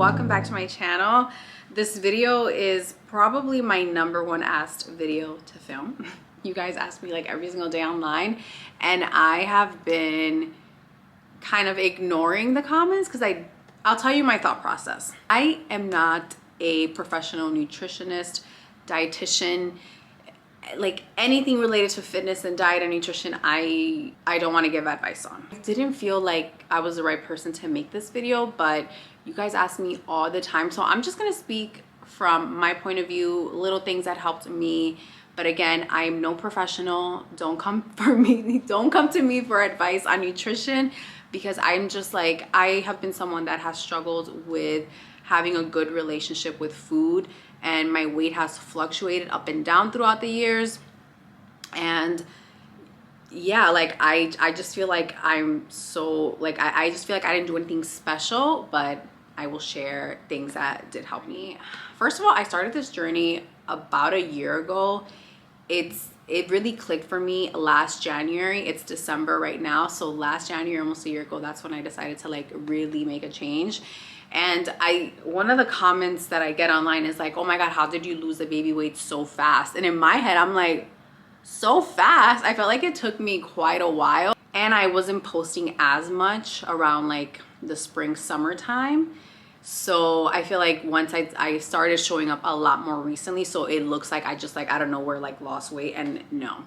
welcome back to my channel. This video is probably my #1 asked video to film. You guys ask me like every single day online, and I have been kind of ignoring the comments because I'll tell you my thought process. I am not a professional nutritionist, dietitian, like anything related to fitness and diet and nutrition. I don't want to give advice on. I didn't feel like I was the right person to make this video, but you guys ask me all the time, so I'm just gonna speak from my point of view, little things that helped me. But again, I'm no professional. Don't come for me. Don't come to me for advice on nutrition, because I'm just like, I have been someone that has struggled with having a good relationship with food, and my weight has fluctuated up and down throughout the years. And yeah, like I just feel like I'm so like I just feel like I didn't do anything special, but I will share things that did help me. First of all, I started this journey about a year ago. It really clicked for me last January. It's December right now, so last January, almost a year ago, that's when I decided to like really make a change. And one of the comments that I get online is like, oh my god, how did you lose the baby weight so fast? And in my head, I'm like, so fast? I felt like it took me quite a while, and I wasn't posting as much around like the spring summertime. So I feel like once I started showing up a lot more recently, so it looks like I just like out of nowhere like lost weight. And no,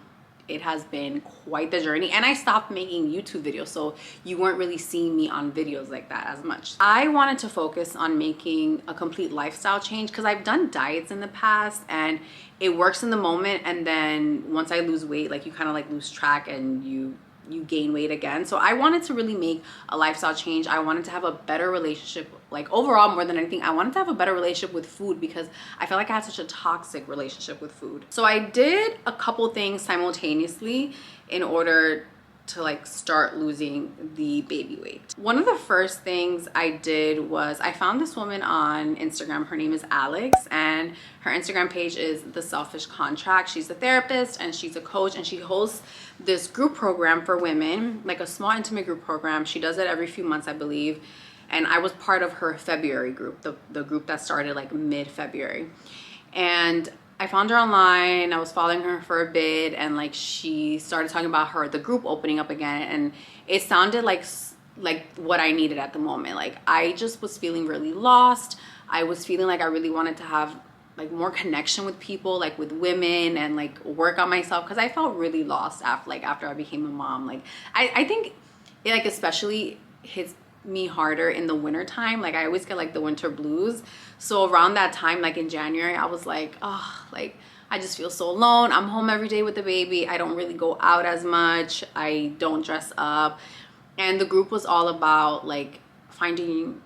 it has been quite the journey. And I stopped making YouTube videos, so you weren't really seeing me on videos like that as much. I wanted to focus on making a complete lifestyle change, because I've done diets in the past and it works in the moment, and then once I lose weight, like you kind of like lose track and you gain weight again. So I wanted to really make a lifestyle change. I wanted to have a better relationship, like overall, more than anything, I wanted to have a better relationship with food, because I felt like I had such a toxic relationship with food. So I did a couple things simultaneously in order to like start losing the baby weight. One of the first things I did was I found this woman on Instagram. Her name is Alex, and her Instagram page is The Selfish Contract. She's a therapist and she's a coach, and she hosts this group program for women, like a small intimate group program. She does it every few months, I believe. And I was part of her February group, the group that started like mid-February. And I found her online. I was following her for a bit, and like she started talking about the group opening up again, and it sounded like what I needed at the moment. Like I just was feeling really lost. I was feeling like I really wanted to have like more connection with people, like with women, and like work on myself, because I felt really lost after I became a mom. Like I think it like especially hits me harder in the winter time. Like I always get like the winter blues. So around that time, like in January, I was like, oh, like I just feel so alone. I'm home every day with the baby. I don't really go out as much. I don't dress up. And the group was all about like finding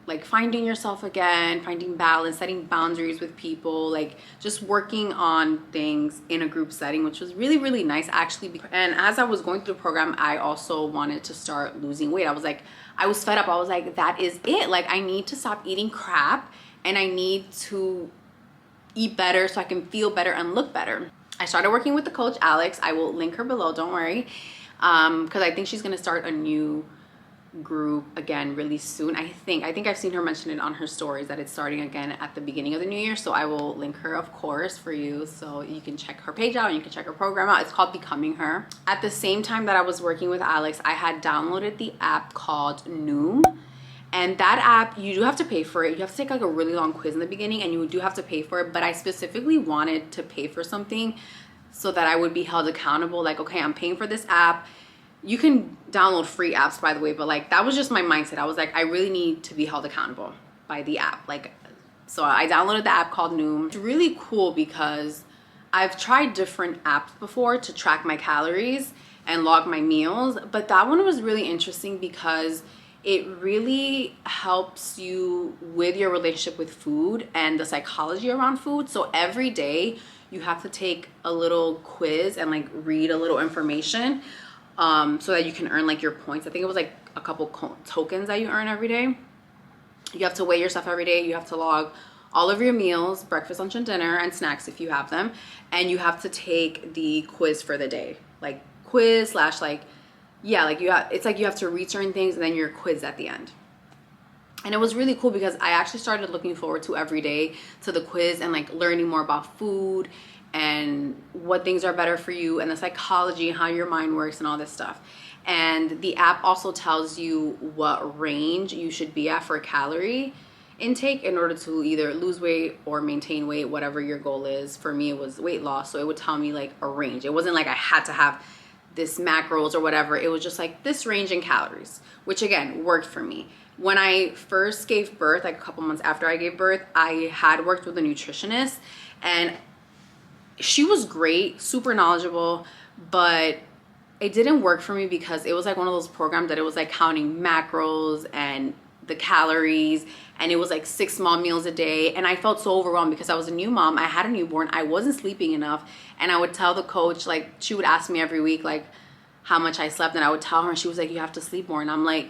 yourself again, finding balance, setting boundaries with people, like just working on things in a group setting, which was really, really nice actually. And as I was going through the program, I also wanted to start losing weight. I was fed up. I was like, that is it. Like I need to stop eating crap, and I need to eat better so I can feel better and look better. I started working with the coach, Alex. I will link her below, don't worry. Because I think she's gonna start a new group again really soon. I think I've seen her mention it on her stories that it's starting again at the beginning of the new year. So I will link her, of course, for you, so you can check her page out and you can check her program out. It's called Becoming Her. At the same time that I was working with Alex, I had downloaded the app called Noom. And that app, you do have to pay for it. You have to take like a really long quiz in the beginning, and you do have to pay for it. But I specifically wanted to pay for something so that I would be held accountable. Like, okay, I'm paying for this app. You can download free apps, by the way, but like that was just my mindset. I was like, I really need to be held accountable by the app. Like, so I downloaded the app called Noom. It's really cool because I've tried different apps before to track my calories and log my meals, but that one was really interesting because it really helps you with your relationship with food and the psychology around food. So every day you have to take a little quiz and like read a little information so that you can earn like your points. I think it was like a couple tokens that you earn every day. You have to weigh yourself every day. You have to log all of your meals, breakfast, lunch, and dinner, and snacks if you have them. And you have to take the quiz for the day. Like quiz slash like, yeah, like it's like you have to read certain things and then your quiz at the end. And it was really cool because I actually started looking forward to every day to the quiz and like learning more about food and what things are better for you and the psychology and how your mind works and all this stuff. And the app also tells you what range you should be at for calorie intake in order to either lose weight or maintain weight, whatever your goal is. For me, it was weight loss. So it would tell me like a range. It wasn't like I had to have this macros or whatever. It was just like this range in calories, which again worked for me. When I first gave birth, like a couple months after I gave birth, I had worked with a nutritionist, and she was great, super knowledgeable, but it didn't work for me because it was like one of those programs that it was like counting macros and the calories, and it was like 6 small meals a day. And I felt so overwhelmed because I was a new mom. I had a newborn. I wasn't sleeping enough. And I would tell the coach, like, she would ask me every week, like, how much I slept. And I would tell her, and she was like, you have to sleep more. And I'm like,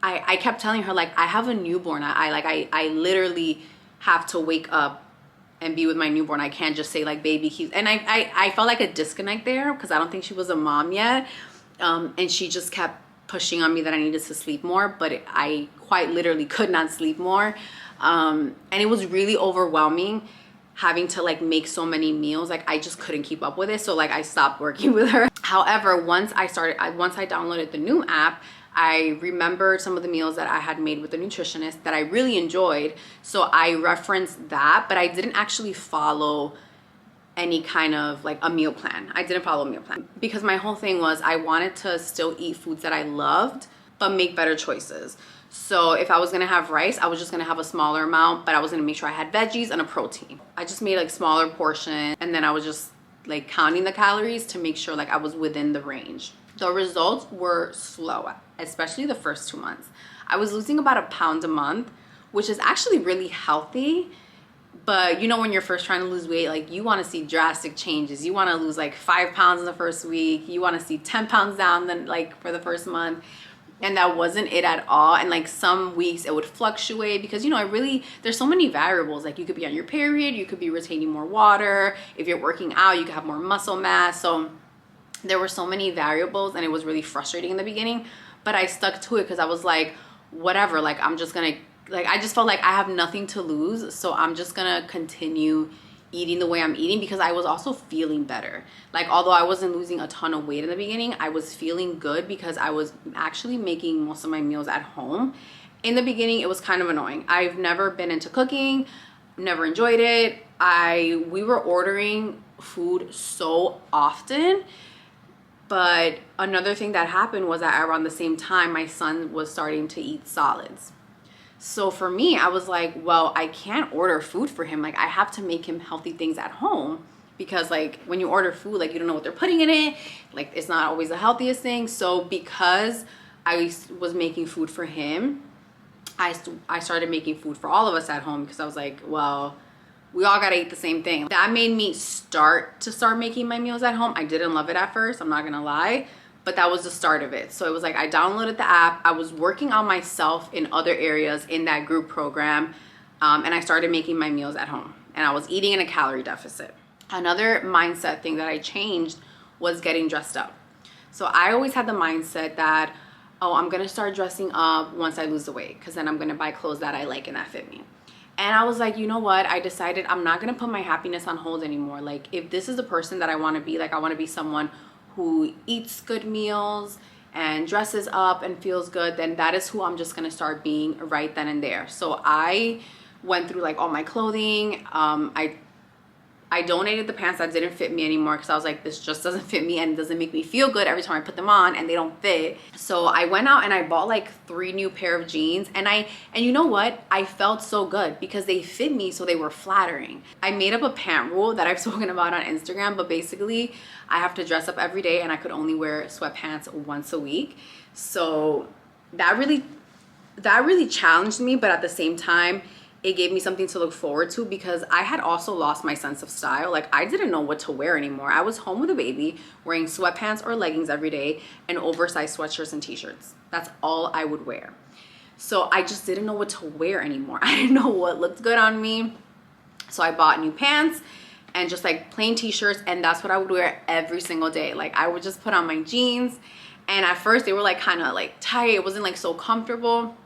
I kept telling her, like, I have a newborn. I literally have to wake up and be with my newborn. I can't just say like baby keeps. And I felt like a disconnect there because I don't think she was a mom yet. And she just kept pushing on me that I needed to sleep more, but I quite literally could not sleep more. And it was really overwhelming having to like make so many meals. Like I just couldn't keep up with it. So like I stopped working with her. However, once I downloaded the new app, I remembered some of the meals that I had made with the nutritionist that I really enjoyed. So I referenced that, but I didn't actually follow any kind of like a meal plan. I didn't follow a meal plan because my whole thing was I wanted to still eat foods that I loved, but make better choices. So if I was gonna have rice, I was just gonna have a smaller amount, but I was gonna make sure I had veggies and a protein. I just made like smaller portions, and then I was just like counting the calories to make sure like I was within the range. The results were slow, especially the first 2 months. I was losing about 1 pound a month, which is actually really healthy. But you know, when you're first trying to lose weight, like you want to see drastic changes. You want to lose like 5 pounds in the first week. You want to see 10 pounds down then like for the first month. And that wasn't it at all. And like some weeks it would fluctuate because, you know, there's so many variables. Like you could be on your period, you could be retaining more water. If you're working out, you could have more muscle mass. So there were so many variables, and it was really frustrating in the beginning, but I stuck to it because I was like, whatever, like I'm just gonna, like I just felt like I have nothing to lose, so I'm just gonna continue eating the way I'm eating because I was also feeling better. Like although I wasn't losing a ton of weight in the beginning, I was feeling good because I was actually making most of my meals at home. In the beginning, it was kind of annoying. I've never been into cooking, never enjoyed it. We were ordering food so often. But another thing that happened was that around the same time, my son was starting to eat solids. So for me, I was like, well, I can't order food for him. Like I have to make him healthy things at home because like when you order food, like you don't know what they're putting in it. Like it's not always the healthiest thing. So because I was making food for him, I started making food for all of us at home because I was like, well, we all gotta eat the same thing. That made me start making my meals at home. I didn't love it at first, I'm not gonna lie, but that was the start of it. So it was like I downloaded the app, I was working on myself in other areas in that group program, and I started making my meals at home. And I was eating in a calorie deficit. Another mindset thing that I changed was getting dressed up. So I always had the mindset that, oh, I'm gonna start dressing up once I lose the weight because then I'm gonna buy clothes that I like and that fit me. And I was like, you know what? I decided I'm not going to put my happiness on hold anymore. Like, if this is the person that I want to be, like, I want to be someone who eats good meals and dresses up and feels good, then that is who I'm just going to start being right then and there. So I went through, like, all my clothing. I donated the pants that didn't fit me anymore because I was like, this just doesn't fit me and it doesn't make me feel good every time I put them on and they don't fit. So I went out and I bought like 3 new pair of jeans, and you know what? I felt so good because they fit me, so they were flattering. I made up a pant rule that I've spoken about on Instagram, but basically I have to dress up every day and I could only wear sweatpants once a week. So that really challenged me, but at the same time, it gave me something to look forward to because I had also lost my sense of style. Like I didn't know what to wear anymore. I was home with a baby wearing sweatpants or leggings every day and oversized sweatshirts and t-shirts. That's all I would wear. So I just didn't know what to wear anymore. I didn't know what looked good on me. So I bought new pants and just like plain t-shirts, and that's what I would wear every single day. Like I would just put on my jeans, and at first they were like kind of like tight. It wasn't like so comfortable.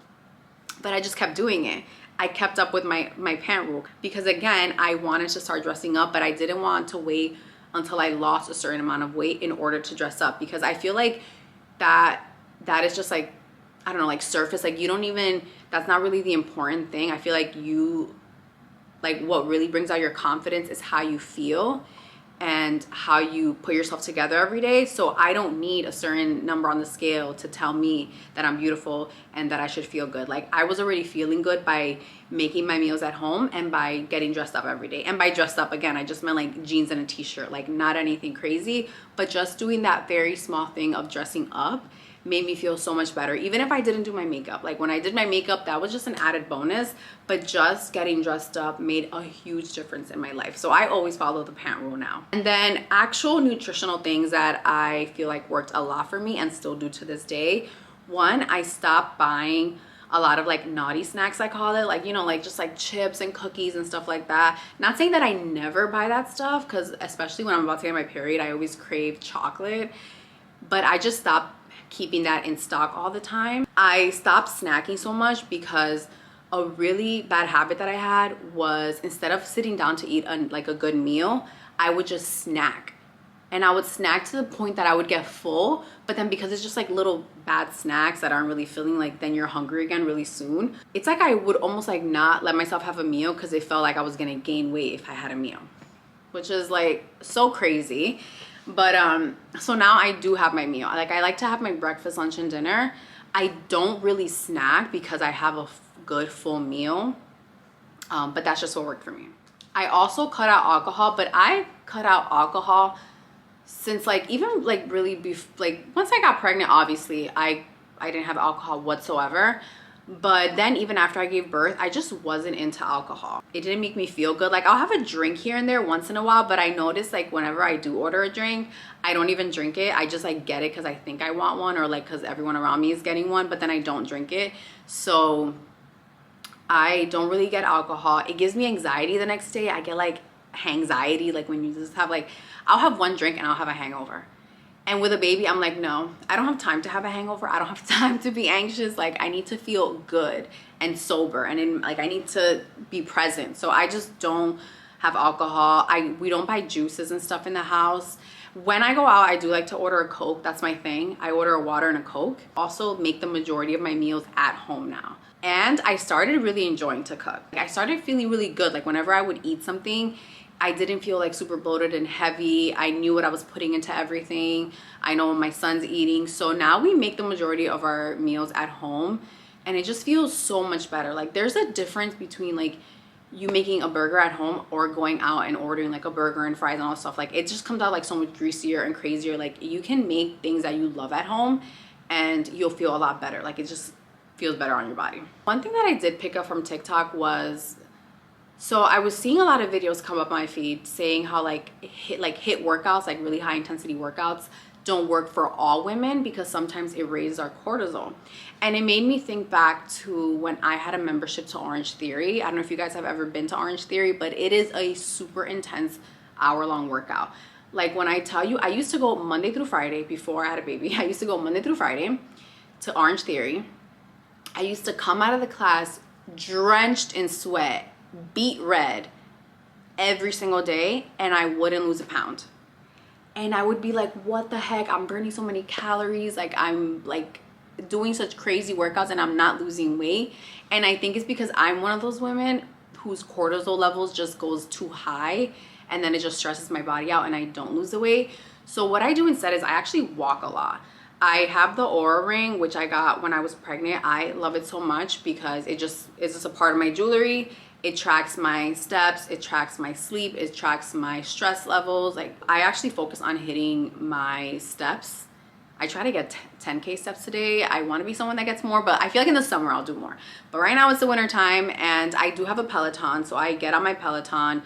but I just kept doing it. I kept up with my pant rule because, again, I wanted to start dressing up, but I didn't want to wait until I lost a certain amount of weight in order to dress up, because I feel like that is just like, I don't know, like surface. Like, you don't even, that's not really the important thing. I feel like what really brings out your confidence is how you feel and how you put yourself together every day. So I don't need a certain number on the scale to tell me that I'm beautiful and that I should feel good. Like, I was already feeling good by making my meals at home and by getting dressed up every day. And by dressed up, again, I just meant like jeans and a t-shirt, like not anything crazy, but just doing that very small thing of dressing up made me feel so much better. Even if I didn't do my makeup, like when I did my makeup, that was just an added bonus, but just getting dressed up made a huge difference in my life. So I always follow the pant rule now. And then actual nutritional things that I feel like worked a lot for me and still do to this day. One, I stopped buying a lot of like naughty snacks, I call it, like, you know, like just like chips and cookies and stuff like that. Not saying that I never buy that stuff, because especially when I'm about to get my period, I always crave chocolate, but I just stopped keeping that in stock all the time. I stopped snacking so much because a really bad habit that I had was, instead of sitting down to eat like a good meal, I would just snack. And I would snack to the point that I would get full, but then because it's just like little bad snacks that aren't really filling, like then you're hungry again really soon. It's like I would almost like not let myself have a meal because it felt like I was gonna gain weight if I had a meal, which is like so crazy. But so now I do have my meal. Like, I like to have my breakfast, lunch, and dinner. I don't really snack because I have a good full meal, but that's just what worked for me. I also cut out alcohol, but I cut out alcohol since like even like really like once I got pregnant. Obviously I didn't have alcohol whatsoever, but then even after I gave birth, I just wasn't into alcohol. It didn't make me feel good. Like, I'll have a drink here and there once in a while, but I notice like whenever I do order a drink, I don't even drink it. I just like get it because I think I want one, or like because everyone around me is getting one, but then I don't drink it. So I don't really get alcohol. It gives me anxiety the next day. I get like anxiety, like when you just have like, I'll have one drink and I'll have a hangover. And with a baby, I'm like, no, I don't have time to have a hangover. I don't have time to be anxious. Like, I need to feel good and sober, and like I need to be present. So I just don't have alcohol. We don't buy juices and stuff in the house. When I go out, I do like to order a Coke. That's my thing. I order a water and a Coke. Also make the majority of my meals at home now. And I started really enjoying to cook. I started feeling really good. Like, whenever I would eat something, I didn't feel like super bloated and heavy. I knew what I was putting into everything. I know what my son's eating. So now we make the majority of our meals at home, and it just feels so much better. Like, there's a difference between like you making a burger at home or going out and ordering like a burger and fries and all that stuff. Like, it just comes out like so much greasier and crazier. Like, you can make things that you love at home and you'll feel a lot better. Like, it just feels better on your body. One thing that I did pick up from TikTok was, so I was seeing a lot of videos come up my feed saying how like HIIT workouts, like really high intensity workouts, don't work for all women because sometimes it raises our cortisol. And it made me think back to when I had a membership to Orange Theory. I don't know if you guys have ever been to Orange Theory, but it is a super intense hour-long workout. Like, when I tell you, I used to go Monday through Friday before I had a baby. I used to go Monday through Friday to Orange Theory. I used to come out of the class drenched in sweat, beet red every single day, and I wouldn't lose a pound. And I would be like, what the heck? I'm burning so many calories. Like, I'm like doing such crazy workouts and I'm not losing weight. And I think it's because I'm one of those women whose cortisol levels just goes too high, and then it just stresses my body out and I don't lose the weight. So what I do instead is I actually walk a lot. I have the Aura ring, which I got when I was pregnant. I love it so much because it's just a part of my jewelry. It tracks my steps, it tracks my sleep, it tracks my stress levels. Like, I actually focus on hitting my steps. I try to get 10K steps a day. I want to be someone that gets more, but I feel like in the summer I'll do more. But right now it's the winter time, and I do have a Peloton, so I get on my Peloton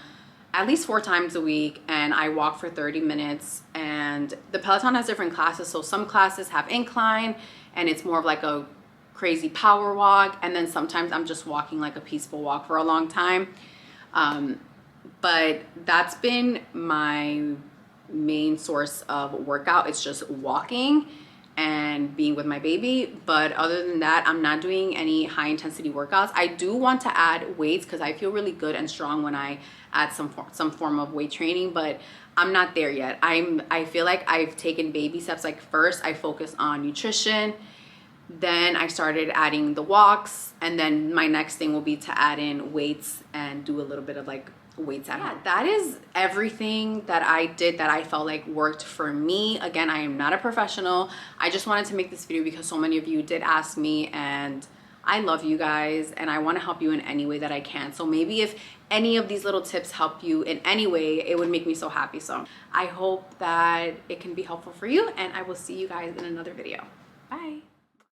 at least 4 times a week and I walk for 30 minutes. And the Peloton has different classes. So some classes have incline and it's more of like a crazy power walk, and then sometimes I'm just walking like a peaceful walk for a long time. But that's been my main source of workout. It's just walking. and being with my baby. But other than that, I'm not doing any high intensity workouts. I do want to add weights because I feel really good and strong when I add some form of weight training, but I'm not there yet. I feel like I've taken baby steps. Like first I focused on nutrition, then I started adding the walks, and then my next thing will be to add in weights and do a little bit of like weights at home. That is everything that I did that I felt like worked for me. Again, I am not a professional. I just wanted to make this video because so many of you did ask me, and I love you guys and I want to help you in any way that I can. So maybe if any of these little tips help you in any way, it would make me so happy. So I hope that it can be helpful for you, and I will see you guys in another video.